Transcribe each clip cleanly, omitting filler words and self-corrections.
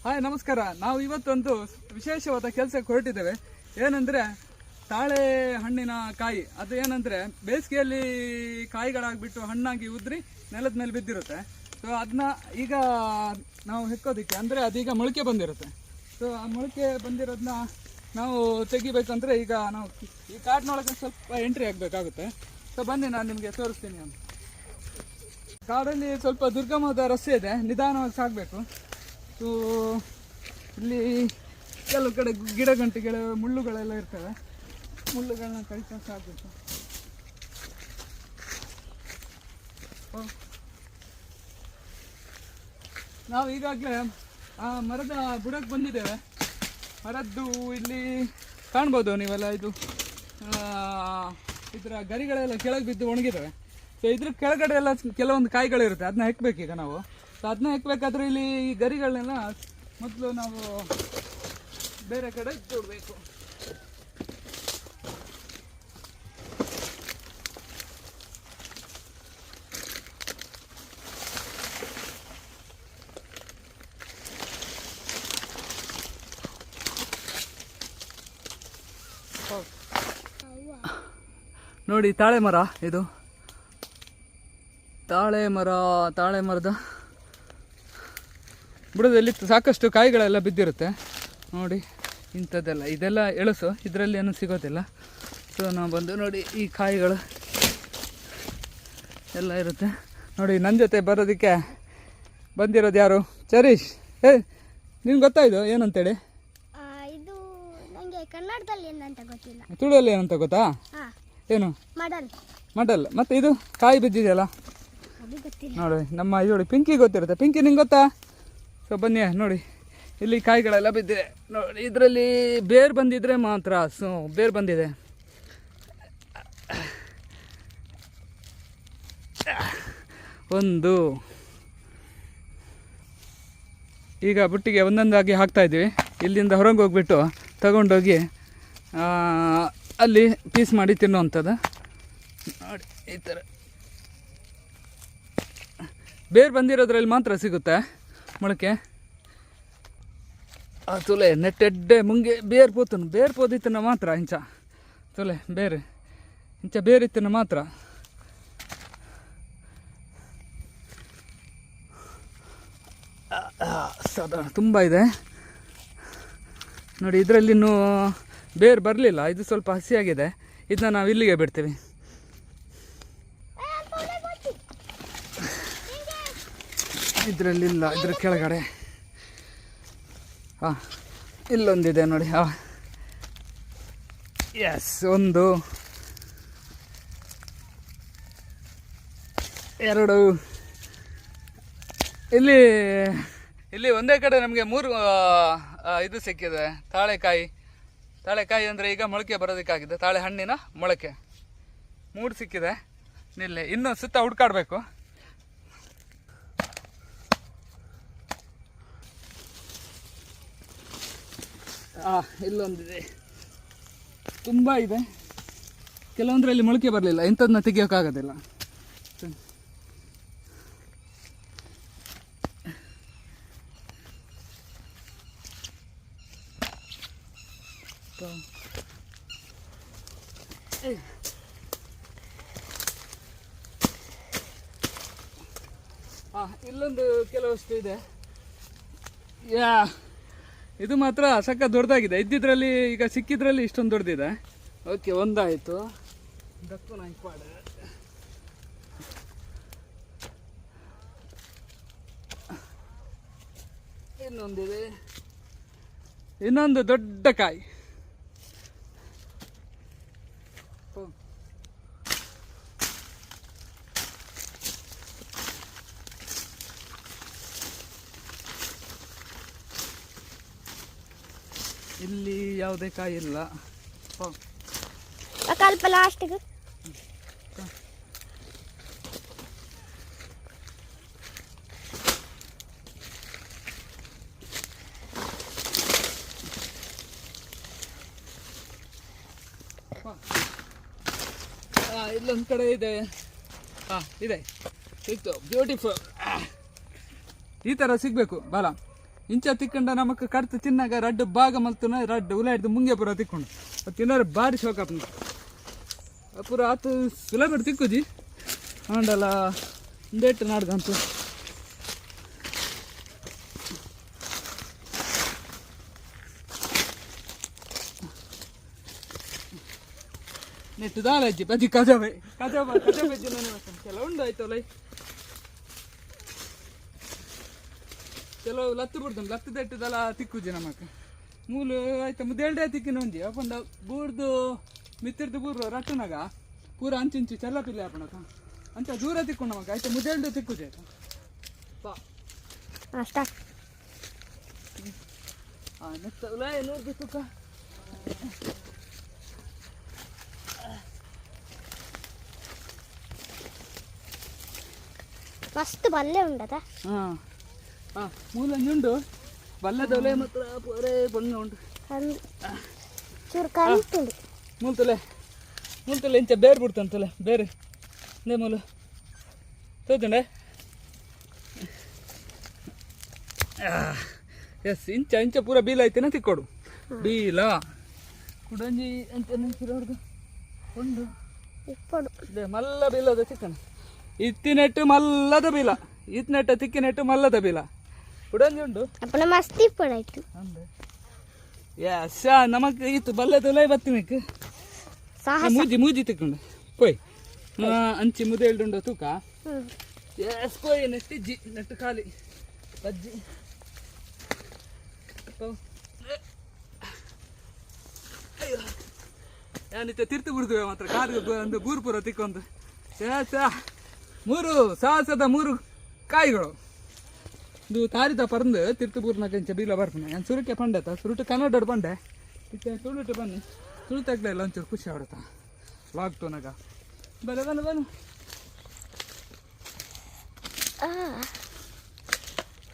Hi ನಮಸ್ಕಾರ. ನಾವು ಇವತ್ತೊಂದು ವಿಶೇಷವಾದ ಕೆಲಸಕ್ಕೆ ಹೊರಟಿದ್ದೇವೆ. ಏನಂದರೆ ತಾಳೆ ಹಣ್ಣಿನ ಕಾಯಿ. ಅದು ಏನಂದರೆ ಬೇಸಿಗೆಯಲ್ಲಿ ಕಾಯಿಗಳಾಗಿಬಿಟ್ಟು ಹಣ್ಣಾಗಿ ಉದ್ರಿ ನೆಲದ ಮೇಲೆ ಬಿದ್ದಿರುತ್ತೆ. ಸೊ ಅದನ್ನ ಈಗ ನಾವು ಹೆಕ್ಕೋದಕ್ಕೆ, ಅಂದರೆ ಅದೀಗ ಮೊಳಕೆ ಬಂದಿರುತ್ತೆ. ಸೊ ಆ ಮೊಳಕೆ ಬಂದಿರೋದನ್ನ ನಾವು ತೆಗಿಬೇಕಂದ್ರೆ ಈಗ ನಾವು ಈ ಕಾಡಿನೊಳಗೆ ಸ್ವಲ್ಪ ಎಂಟ್ರಿ ಆಗಬೇಕಾಗುತ್ತೆ. ಸೊ ಬನ್ನಿ, ನಾನು ನಿಮಗೆ ತೋರಿಸ್ತೀನಿ. ಅಂತ ಕಾಡಲ್ಲಿ ಸ್ವಲ್ಪ ದುರ್ಗಮವಾದ ರಸ್ತೆ ಇದೆ, ನಿಧಾನವಾಗಿ ಸಾಗಬೇಕು. ಸೊ ಇಲ್ಲಿ ಕೆಲವು ಕಡೆ ಗಿಡ ಗಂಟೆಗಳು ಮುಳ್ಳುಗಳೆಲ್ಲ ಇರ್ತವೆ, ಮುಳ್ಳುಗಳನ್ನ ಕಡಿತಾ ಸಾಗಬೇಕು. ನಾವು ಈಗಾಗಲೇ ಆ ಮರದ ಬುಡಕ್ಕೆ ಬಂದಿದ್ದೇವೆ. ಮರದ್ದು ಇಲ್ಲಿ ಕಾಣ್ಬೋದು ನೀವೆಲ್ಲ, ಇದು ಇದರ ಗರಿಗಳೆಲ್ಲ ಕೆಳಗೆ ಬಿದ್ದು ಒಣಗಿದ್ದಾವೆ. ಸೊ ಇದ್ರ ಕೆಳಗಡೆ ಎಲ್ಲ ಕೆಲವೊಂದು ಕಾಯಿಗಳಿರುತ್ತೆ, ಅದನ್ನ ಹೆಕ್ಬೇಕೀಗ ನಾವು. ಸೊ ಅದನ್ನ ಹೆಕ್ಬೇಕಾದ್ರೆ ಇಲ್ಲಿ ಈ ಗರಿಗಳನ್ನೆಲ್ಲ ಮೊದಲು ನಾವು ಬೇರೆ ಕಡೆ ಇಟ್ಬಿಡ್ಬೇಕು. ನೋಡಿ, ತಾಳೆ ಮರ ಇದು. ತಾಳೆ ಮರದ ಬುಡದಲ್ಲಿ ಸಾಕಷ್ಟು ಕಾಯಿಗಳೆಲ್ಲ ಬಿದ್ದಿರುತ್ತೆ. ನೋಡಿ ಇಂಥದ್ದೆಲ್ಲ, ಇದೆಲ್ಲ ಎಳಸು, ಇದರಲ್ಲಿ ಏನೂ ಸಿಗೋದಿಲ್ಲ. ಸೊ ನಾವು ಬಂದು ನೋಡಿ, ಈ ಕಾಯಿಗಳು ಎಲ್ಲ ಇರುತ್ತೆ. ನೋಡಿ, ನನ್ನ ಜೊತೆ ಬರೋದಕ್ಕೆ ಬಂದಿರೋದು ಯಾರು? ಚರೀಶ್. ನಿನ್ಗೆ ಗೊತ್ತಾಯ್ತು ಏನಂತೇಳಿ? ಇದು ನನಗೆ ಕನ್ನಡದಲ್ಲಿ ಏನಂತ ಗೊತ್ತಿಲ್ಲ. ತುಳುವಲ್ಲಿ ಏನಂತ ಗೊತ್ತಾ? ಏನು? ಮಡಲ್. ಮತ್ತೆ ಇದು ಕಾಯಿ ಬಿದ್ದಿದೆಯಲ್ಲ ನೋಡಿ, ನಮ್ಮ ಇವಳು ಪಿಂಕಿ ಗೊತ್ತಿರುತ್ತೆ. ಪಿಂಕಿ ನಿಂಗೆ ಗೊತ್ತಾ? ಸೊ ಬನ್ನಿ ನೋಡಿ, ಇಲ್ಲಿ ಕಾಯಿಗಳೆಲ್ಲ ಬಿದ್ದಿದೆ ನೋಡಿ. ಇದರಲ್ಲಿ ಬೇರು ಬಂದಿದ್ರೆ ಮಾತ್ರ. ಸೊ ಬೇರು ಬಂದಿದೆ. ಒಂದು ಈಗ ಬುಟ್ಟಿಗೆ ಒಂದೊಂದಾಗಿ ಹಾಕ್ತಾ ಇದ್ದೀವಿ. ಇಲ್ಲಿಂದ ಹೊರಗೆ ಹೋಗ್ಬಿಟ್ಟು ತಗೊಂಡೋಗಿ ಅಲ್ಲಿ ಪೀಸ್ ಮಾಡಿ ತಿನ್ನುವಂಥದ್ದು ನೋಡಿ. ಈ ಥರ ಬೇರು ಬಂದಿರೋದ್ರಲ್ಲಿ ಮಾತ್ರ ಸಿಗುತ್ತೆ ಮೊಳಕೆ. ತುಲೆ ನೆಟ್ಟೆಡ್ಡೆ ಮುಂಗೆ ಬೇರು ಪೋದಿತ್ತನ ಮಾತ್ರ ಇಂಚ ತುಲೆ ಬೇರೆ ಇಂಚ ಬೇರಿತ್ತನ ಮಾತ್ರ. ಸಾಧಾರಣ ತುಂಬ ಇದೆ ನೋಡಿ. ಇದರಲ್ಲಿ ಇನ್ನೂ ಬೇರು ಬರಲಿಲ್ಲ, ಇದು ಸ್ವಲ್ಪ ಹಸಿಯಾಗಿದೆ. ಇದನ್ನ ನಾವು ಇಲ್ಲಿಗೆ ಬಿಡ್ತೀವಿ. ಇದರಲ್ಲಿಲ್ಲ, ಇದ್ರ ಕೆಳಗಡೆ ಇಲ್ಲೊಂದಿದೆ ನೋಡಿ. ಎಸ್, ಒಂದು, ಎರಡು. ಇಲ್ಲಿ ಒಂದೇ ಕಡೆ ನಮಗೆ 3 ಇದು ಸಿಕ್ಕಿದೆ. ತಾಳೆಕಾಯಿ ಅಂದರೆ ಈಗ ಮೊಳಕೆ ಬರೋದಕ್ಕಾಗಿದೆ. ತಾಳೆ ಹಣ್ಣಿನ ಮೊಳಕೆ 3 ಸಿಕ್ಕಿದೆ. ನಿಲ್ಲಿ ಇನ್ನೂ ಸುತ್ತ ಹುಡ್ಕಾಡಬೇಕು. ಇಲ್ಲೊಂದಿದೆ, ತುಂಬ ಇದೆ. ಕೆಲವೊಂದರಲ್ಲಿ ಮೊಳಕೆ ಬರಲಿಲ್ಲ, ಇಂಥದನ್ನ ತೆಗಿಯೋಕ್ಕಾಗೋದಿಲ್ಲ. ಇಲ್ಲೊಂದು ಕೆಲವಷ್ಟು ಇದೆ. ಇದು ಮಾತ್ರ ಸಕ್ಕ ದೊಡ್ಡದಾಗಿದೆ. ಇದ್ದಿದ್ರಲ್ಲಿ ಈಗ ಸಿಕ್ಕಿದ್ರಲ್ಲಿ ಇಷ್ಟೊಂದು ದೊಡ್ಡದಿದೆ. ಓಕೆ, ಒಂದಾಯಿತು. ದಕ್ಕು ನಾಯ್ಪಾಡ ಇನ್ನೊಂದಿದೆ. ಇನ್ನೊಂದು ದೊಡ್ಡ ಕಾಯಿ. ಇಲ್ಲಿ ಯಾವುದೇ ಕಾಯಿ ಇಲ್ಲ. ಲಾಸ್ಟಿಗೆ ಇಲ್ಲೊಂದು ಕಡೆ ಇದೆ. ಇದೆ, ಸಿಕ್ತು. ಬ್ಯೂಟಿಫುಲ್. ಈ ಥರ ಸಿಗಬೇಕು ಬಾಲ. ಇಂಚ ತಿಕ್ಕೊಂಡ ನಮಕ್ ಕಡ್ತು ತಿನ್ನಾಗ ರಡ್ಡು ಭಾಗ ಮಲ್ತನ ರಡ್ಡು ಉಲ ಹಿಡ್ದು ಮುಂಗೆ ಪೂರ ತಿಕ್ಕೊಂಡು ಅದು ತಿನ್ನೋರು ಭಾರಿ ಶೋಕ ಪೂರ ಆತು ಸುಲಭ ತಿಕ್ಕುಜಿ ಹಾಂಡಲ್ಲ ಒಂದೇಟು ನಾಡ್ದಂತು ನೆಟ್ಟು ದಾಲಜ್ಜಿ ಬಜ್ಜಿ ಕಜಾಬೆ ಬಜ್ಜಿ ಕೆಲವು ಉಂಡು ಆಯ್ತಲ್ಲ ಕೆಲವು ಲತ್ತು ಬಿಡ್ದು ಲತ್ತು ದಟ್ಟದಲ್ಲ ತಿಕ್ಕುಜಿ ನಮಕ್ ಮೂಲು ಆಯ್ತಾ ಮುದ್ದೇಳ್ಡೆ ತಿಕ್ಕಿನ ಒಂಜಿ ಅಪ್ಪಂಡ ಬೂರ್ದು ಮಿತ್ತಿರ್ದು ಬೂರು ರಟ್ಟನಾಗ ಪೂರ ಅಂಚಿಂಚು ಚೆಲ್ಲಪಿಲ್ಲ ಅಪ್ಪಣಕ ಅಂತ ದೂರ ತಿಕ್ಕೊಂಡು ನಮಕ್ ಆಯ್ತಾ ಮುದ್ದೇಳ್ಡೆ ತಿಕ್ಕುಜಿ ಆಯ್ತಾ ನೆಕ್ಸ್ಟ್ ನೋಡ್ದು ತುಕ್ಕ ಮಸ್ತ್ ಬಲ್ಲೆ ಉಂಡದ ಮೂಲಂಜುಂಡು ಬಲ್ಲದೊಲೆ ಮಾತ್ರ ಪೂರೇ ಬಂಗ ಉಂಟು ಚೂರು ಕಲಿತುಂಡು ಮೂಲ್ತಲೆ ಇಂಚ ಬೇರೆ ಬಿಡ್ತಂತಲೆ ಬೇರೆ ನೇ ಮೂಲು ತೋತಂಡೆ ಎಸ್ ಇಂಚ ಪೂರ ಬೀಲ ಐತೆನ ತಿಕ್ಕೊಡು ಬೀಲ ಕುಡಂಜಿ ಅಂತ ನೆನ್ಸಿರೋರ್ದು ಉಂಡು ಇಪ್ಪಡು ಮಲ್ಲ ಬೀಲದ ಚಿಕ್ಕಣ ಇತ್ತಿನೆಟ್ಟು ಮಲ್ಲದ ಬೀಲ ಇತ್ನೆಟ್ಟ ತಿಕ್ಕಿನೆಟ್ಟು ಮಲ್ಲದ ಬೀಲ ಕುಡಂಜಿ ಉಂಡು ಅಪ್ಪನ ಮಸ್ತ್ ಇಪ್ಪಡಾಯ್ತು ಎಸ್ ನಮಕ್ ಇತ್ತು ಬಲ್ಲದ ಬತ್ತಿನಕ್ ಮೂಜಿ ತಿಕ್ಕೊಂಡು ಪೋಯ್ ಅಂಚಿ ಮುದೇಳ್ದುಂಡು ತೂಕ ಎಸ್ ಪೋಯ್ ನೆಟ್ಟಿಜ್ಜಿ ನೆಟ್ಟು ಖಾಲಿ ಬಜ್ಜಿ ಏನಿತ್ತ ತಿರ್ತು ಬಿಡ್ದುವೆ ಮಾತ್ರ ಕಾದು ಒಂದು ಬೂರು ಪೂರ ತಿಕ್ಕೊಂದು ಮೂರು ಸಾಹಸದ 3 ಕಾಯಿಗಳು ಇದು ತಾರಿದ ಪರಂದು ತಿರ್ತು ಬೂರ್ನ ಕಂಚ ಬೀಲ ಬರ್ಪನೆ ನಾನು ಸುರುಟೆ ಪಂಡೆತ ಸುರುಟು ಕನ್ನಡ ಪಂಡೆ ಇತ್ತೆ ತುಳುಟು ಬನ್ನಿ ತುಳುತಾಗ್ಲೇ ಇಲ್ಲ ಒಂಚೂರು ಖುಷಿ ಆಡುತ್ತ ಲಾಕ್ಡೌನಾಗ ಬನು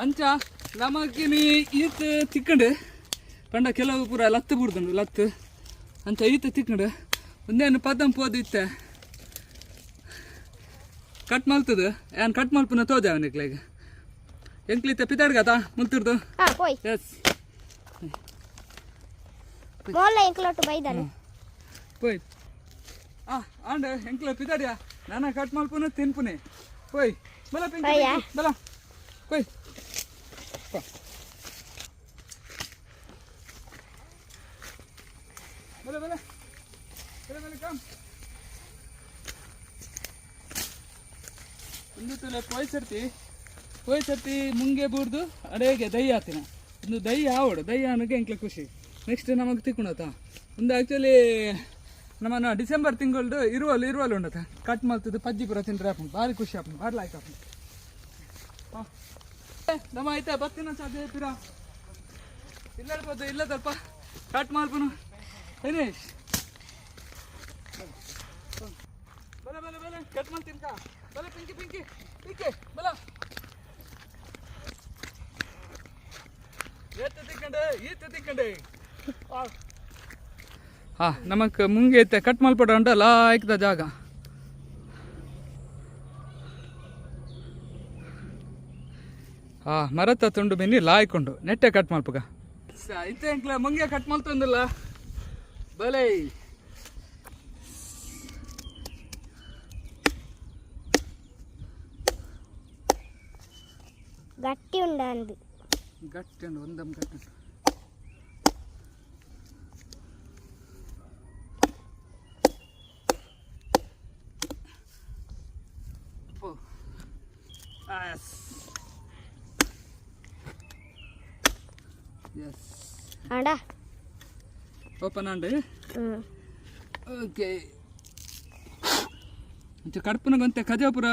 ಅಂಚ ನಮಗಿನಿ ಈತ ತಿಕ್ಕಂಡು ಪಂಡ ಕೆಲವು ಪೂರ ಲತ್ತು ಬಿಡ್ದುಂಡು ಲತ್ತು ಅಂಚ ಈತ ತಿಕ್ಕಂಡು ಒಂದೇನು ಪದಂ ಪೋದು ಇತ್ತೆ ಕಟ್ ಮಲ್ತದ ಏನು ಕಟ್ ಮಲ್ಪನ ತೋಜ ಅವನಿಕ್ಲೆಗೆ ಎಂಕ್ಲಿತ್ತ ಪಿತಾಡ್ಗತ ಮುಲ್ತಿರ್ದು ಎಸ್ ಎಂಕ್ಲೊಟ್ಟು ಬೈದಾನೆ ಪೋಯ್ ಆಂಡ ಎಂಕ್ಲ ಪಿತಾಡ್ಯಾ ನಾನ ಕಟ್ ಮಲ್ಪನ ತಿನ್ಪುನೆ ಪೋಯ್ ಬಲ ಪಿಂಕಿ ಬಲ ಪೋಯ್ ಬಲ ಬಲ ಬಲ ಬಲ ಕಮ್ ಇಂದು ಪೋಯ್ ಸರ್ತಿ ಮುಂಗೆ ಬೂರ್ದು ಅಡೆಗೆ ದೈ ಆತಿನ ಒಂದು ದೈ ಆವಡು ದೈ ಅನ್ನೋಕೆ ಎಂಕ್ಲ ಖುಷಿ ನೆಕ್ಸ್ಟ್ ನಮಗೆ ತಿಕ್ಕೊಳತ್ತ ಒಂದು ಆ್ಯಕ್ಚುಲಿ ನಮ್ಮನ್ನು ಡಿಸೆಂಬರ್ ತಿಂಗಳದು ಇರುವಲ್ಲಿ ಉಂಡತ ಕಟ್ ಮಾಡ್ತದೆ ಪಜ್ಜಿ ಪುರ ತಿಂದ್ರೆ ಆಪನ್ ಭಾರಿ ಖುಷಿ ಆಪನ್ ಭಾರಿ ಲಾಯ್ಕ್ ಆಪನ್ ನಮ್ಮ ಆಯ್ತಾ ಬತ್ತಿನ ಸಾಧ್ಯ ಪಿರ ಇಲ್ಲಡ್ಬೋದು ಇಲ್ಲ ಸ್ವಲ್ಪ ಕಟ್ ಮಾಡ್ಪನು ಫಿನಿಶ್ ಬಲ ಬಲ ಬಲ ಕಟ್ ಮಾಡ್ತೀನಿ ಕಾ ಬಲ ಪಿಂಕಿ ಬಲ ಈತ ತಿಕ್ಕಂಡೆ ನಮಕ್ ಮುಂಗೆ ಐತೆ ಕಟ್ ಮಲ್ಪಡ ಉಂಟಲ್ಲ ಆಯ್ಕದ ಜಾಗ ಮರತ್ತ ತುಂಡು ಬೆನ್ನಿ ಲಾಯ್ಕೊಂಡು ನೆಟ್ಟೆ ಕಟ್ ಮಲ್ಪಗ ಐತೆ ಅಂಕ್ಲ ಮುಂಗೆ ಕಟ್ ಮಲ್ತಂದಿಲ್ಲ ಬಲೈ ಗಟ್ಟಿ ಉಂಡು ಒಂದಮ್ ಗಟ್ಟಿ ಓಪನ್ ಅಂಡ್ ಓಕೆ ಕಡ್ಪುನಗಂತೆ ಖಜಾಪುರ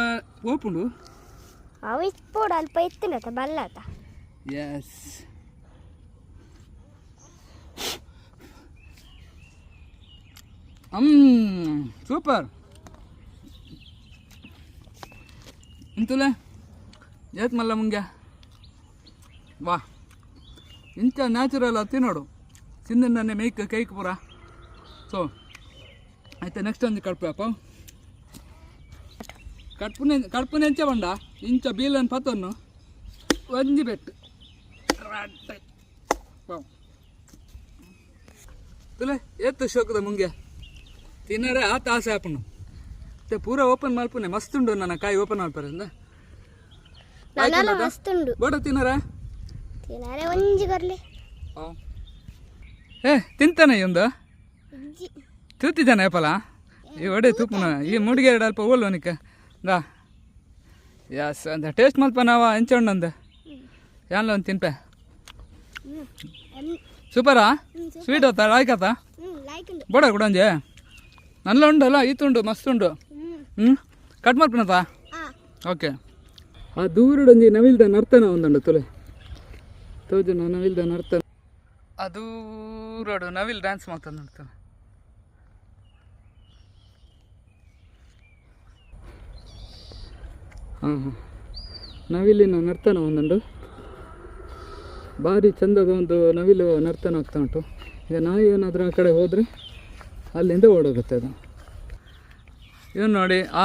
ಓಪುಂಡು ಅವು ಇಪ್ಪೋಡು ಅಲ್ಪ ಎತ್ತಿನತ ಬಲ್ಲತ ಎಸ್ ಸೂಪರ್ ಇಂತಲೇ ಏತ್ ಮಲ್ಲ ಮುಂಗೆ ವಾ ಇಂಚ ನ್ಯಾಚುರಲ್ ಅತ್ತಿ ನೋಡು ಸಿಂಧನ್ನೇ ಮೇಯ್ಕ ಕೈಕ್ ಪೂರ ಸೊ ಆಯ್ತಾ ನೆಕ್ಸ್ಟ್ ಒಂದು ಕಡ್ಪಪ್ಪ ಕಡ್ಪುನೆ ಎಂಚ ಬಂಡ ಇಂಚ ಬೀಲನ್ ಪತ್ತನ್ನು ಒಂಜಿ ಬೆಟ್ಟು तुला येत शोकದ ಮುಂಗೆ ತಿನ್ನರೆ ಆ ತಾಸೆ ಆಪನು ते पूरा ओपन माल्पुने मस्त उंडु ನನ್ನ ಕಾಯಿ ಓಪನ್ ಮಾಡ್ಪಾರಿಂದ ನಾನಲ್ಲ ಮಸ್ತ್ ಉಂಡು ಬೋಡ ತಿನ್ನರೆ ಒಂಜಿ ಬರ್ಲಿ ಏ ತಿಂತಾನೆ ಒಂದು ಇಜ್ಜಿ ತೂತಿದ್ದಾನೆ ಏಪಲ ಈ ಒಡೆ ತೂಪುನ ಈ ಮುಡಿಗೆ ಎರಡು ಅಲ್ಪ ಓಲ್ವನಿಕ ದಾ ಯಸ್ ಅಂತ ಟೇಸ್ಟ್ ಮಲ್ಪ ನಾವ ಹೆಂಚೊಂಡಂದ ಯಾನ್ಲ ಒಂದು ತಿನ್ಪೆ ಸೂಪರಾ ಸ್ವೀಟ್ ಆತ ಆಯ್ಕತ್ತ ಲೈಕ್ ಉಂಡು ಬೋಡ ಕೊಡಂಜೆ ನಲ್ಲ ಉಂಡಲ್ಲ ಈತುಂಡು ಮಸ್ತ್ ಉಂಡು ಕಟ್ ಮಾಡ್ಪನತ ಓಕೆ ಆ ದೂರಡೊಂಜಿ ನವಿಲ್ದ ನರ್ತನ ಒಂದುಂಡು ತುಲೆ ತೋಜನ ನವಿಲ್ದ ನರ್ತನ ಆ ದೂರಡು ನವಿಲ್ ಡ್ಯಾನ್ಸ್ ಮಾಡ್ತಾನೆ ನೋಡ್ತಾನೆ ಹಾಂ ಹಾಂ ನವಿಲಿನ ನರ್ತನ ಒಂದುಂಡು ಭಾರಿ ಚಂದದ ಒಂದು ನವಿಲು ನರ್ತನ ಆಗ್ತಾ ಉಂಟು ಈಗ ನಾಯಿ ಏನಾದರೂ ಆ ಕಡೆ ಹೋದರೆ ಅಲ್ಲಿಂದ ಓಡೋಗುತ್ತೆ ಅದು ಇವನು ನೋಡಿ ಆ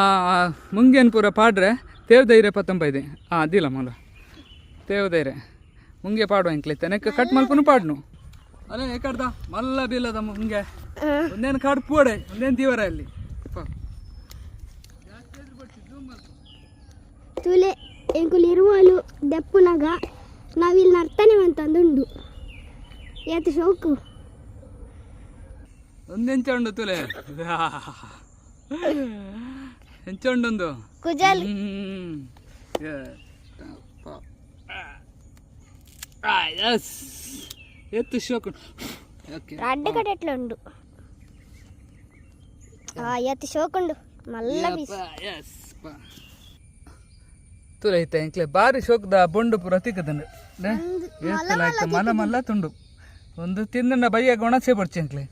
ಮುಂಗೇನು ಪೂರ ಪಾಡ್ರೆ ತೇವ್ದೈರೆ ಪತ್ತಂಬೈದೆ ಅದಿಲ್ಲ ಮಲ ತೇವ್ದೈರೆ ಮುಂಗೆ ಪಾಡುವ ಇಂಕ್ಲೈತೆ ನೆಕ್ಕ ಕಟ್ ಮಲ್ಪನು ಪಾಡ್ನು ಅಲ್ಲೇ ಏಕಡ್ದ ಮಲ್ಲ ಬೀಲದ ಮುಂಗೆ ಒಂದೇನು ಕಾಡು ಪೋಡೆ ಒಂದೇನು ತೀವರ ಅಲ್ಲಿ ತುಲೆ ಎಂಕುಲು ಇರುವಲು ದೆಪ್ಪುನಗ ನಾವಿಲ್ಲಿ ನರ್ತನೆ ಅಂತಂದುಂಡು ಏತು ಶೋಕು ಒಂದೆಂಚ ಉಂಡು ತುಲೆ ಹೆಂಚೊಂಡೊಂದು ಕುಜಲ್ ಎಸ್ ಎತ್ತು ಶೋಕು ಓಕೆ ರಡ್ಡು ಕಡೆ ಎಟ್ಲ ಉಂಡು ಎತ್ತು ಶೋಕುಂಡು ಮಲ್ಲ ಬೀಸ್ ಎಸ್ ತುಲೆ ಐತೆ ಎಂಕ್ಲೆ ಬಾರಿ ಶೋಕದ ಬೊಂಡು ಪೂರ ತಿಕ್ಕದಂಡು ಆಯ್ತು ಮಲ್ಲ ಮಲ್ಲ ತುಂಡು ಒಂದು ತಿಂದ ಬೈಯ ಒಣಸೆ ಬರ್ಚಿ ಎಂಕ್ಲೆ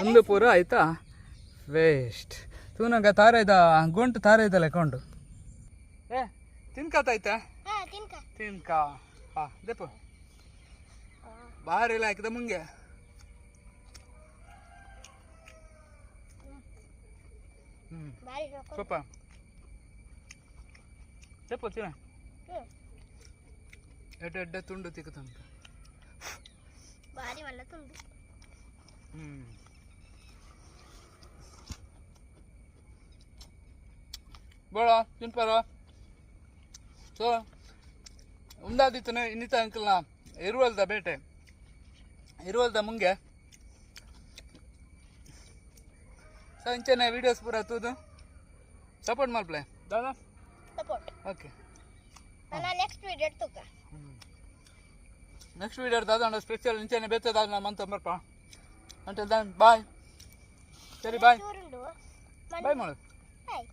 ಒಂದು ಪೂರ ಆಯ್ತಾ ವೇಸ್ಟ್ ತೂನಂಗ ತಾರೈದ ಗೊಂಟು ತಾರೈದ ಲೆಕ್ಕೊಂಡು ಏ ತಿನ್ಕಾತಾಯ್ತಾ ತಿನ್ಕ ಹಾ ದೆಪ್ಪು ಬಾರಿ ಇಲ್ಲ ಹಾಕಿದ ಮುಂಗೆ ಸ್ವಲ್ಪ ದೆಪ್ಪು ತಿನ್ನ ಎಡ್ಡೆ ಎಡ್ಡೆ ತುಂಡು ತಿಕ್ಕತಂತ ಬಾರಿ ಮಲ್ಲ ತುಂಡು ಬೋಳ ತಿನ್ಪಾರ ಸೊ ಉಂದಾದಿತ್ತನೆ ಇನ್ನಿತ ಅಂಕಲ್ನ ಇರುವಲ್ದ ಬೇಟೆ ಇರುವಲ್ದ ಮುಂಗೆ ಸೊ ಇಂಚೆನೆ ವೀಡಿಯೋಸ್ ಪೂರ ತೂದು ಸಪೋರ್ಟ್ ಮಾಡ್ಪ್ಲೆ ದಾದಾ ಸಪೋರ್ಟ್ ಓಕೆ ನೆಕ್ಸ್ಟ್ ವಿಡಿಯೋ ತುಕ ನೆಕ್ಸ್ಟ್ ವಿಡಿಯೋ ದಾದಾ ಸ್ಪೆಷಲ್ ಇಂಚೆನೆ ಬೇತದ ನಾನು ಮಂತ ಬರ್ಪ ಅಂಟಲ್ ದನ್ ಬಾಯ್ ಸರಿ ಬಾಯ್ ಬಾಯ್ ಮಾಡು ಬಾಯ್